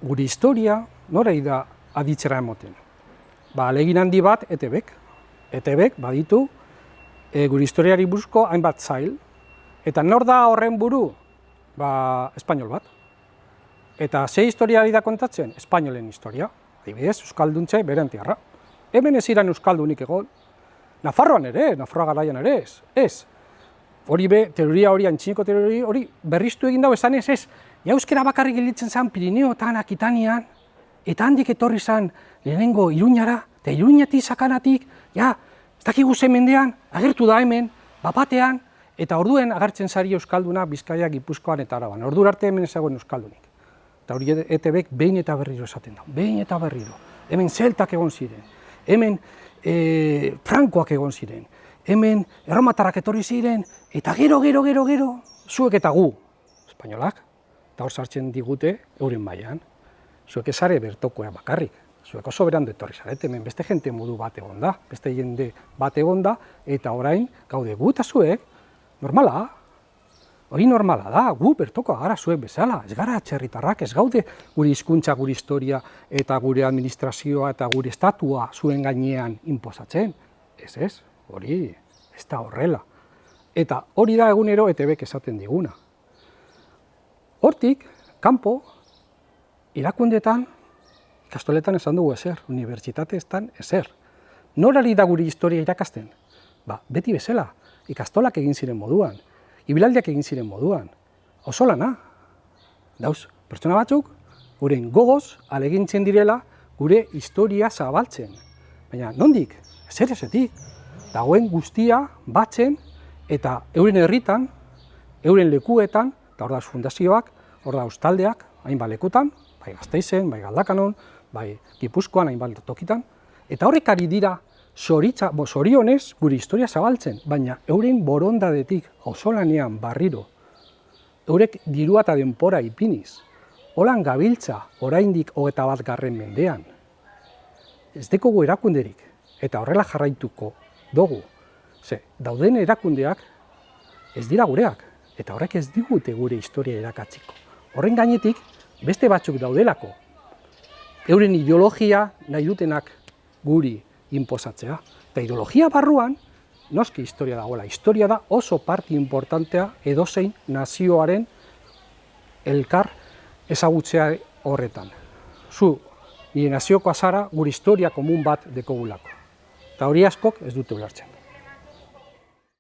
gure historia norei da aditzera emoten. Ahalegin handi bat ETBek. ETBek baditu gure historiari buruzko hainbat zail. Eta nor da horren buru? Espainol bat. Eta ze historia ari da kontatzen? Espainolen historia. Adibidez, Euskalduntze berantiarra. Hemen ez iran Euskaldunik egon. Nafarroan ere, Nafarroa garaian ere ez. Ez. Hori teoria hori, antzineko teoria hori berriztu egin dago esan ez. Ja euskera bakarrik gelditzen zen Pirineotan, Akitanian, eta handik etorri zen lehenengo Iruñara, eta Iruñetik sakanatik, ja, ez dakigu zen mendean, agertu da hemen, bapatean, eta orduen agertzen zari Euskalduna Bizkaia, Gipuzkoan eta Araban. Ordura arte hemen ezagoen Euskaldunik. Eta hori ETBek behin eta berriro esaten da, behin eta berriro. Hemen zeltak egon ziren, hemen frankoak egon ziren, hemen erromatarrak etorri ziren, eta gero, zuek eta gu, espainolak, eta hor sartzen digute euren mailan. Zuek ezare bertokoa bakarrik, zuek oso berandu etorri zarete, hemen beste jente modu bat egon da, beste jende bat egon da, eta orain gaude gu eta zuek, normala, hori normala da, gu bertokoa gara zuek bezala, ez gara atzerritarrak, ez gaude gure hizkuntza, gure historia, eta gure administrazioa, eta gure estatua zuen gainean inposatzen. Ez, hori ez da horrela. Eta hori da egunero ETBek esaten diguna. Hortik, kanpo, irakundetan, ikastoletan esan dugu ezer, unibertsitateetan ezer. Norari da gure historia irakasten? Beti bezala, ikastolak egin ziren moduan, ibilaldiak egin ziren moduan, oso lana. Dauz, pertsona batzuk, guren gogoz alegintzen direla gure historia zabaltzen. Baina nondik, ezerezetik, dagoen guztia batzen eta euren herritan, euren lekuetan, eta hor dauz fundazioak, hor dauz taldeak, hainbat lekutan, bai Gasteizen, bai Galdakanon, bai Gipuzkoan, hainbat tokitan, eta horrek ari dira zorionez gure historia zabaltzen, baina euren borondadetik, auzolanean barriro, eurek dirua eta denpora ipiniz, holan gabiltza oraindik 21. mendean. Ez dekogu erakunderik, eta horrela jarraituko dugu. Dauden erakundeak ez dira gureak, eta horrek ez digute gure historia irakatziko. Horren gainetik, beste batzuk daudelako. Euren ideologia nahi dutenak guri inposatzea. Eta ideologia barruan, noski historia dagoela. Historia da oso parte importantea edozein nazioaren elkar ezagutzea horretan. Zu, nire nazioko azara, gure historia komun bat dekogulako. Eta hori askok ez dute ulertzen.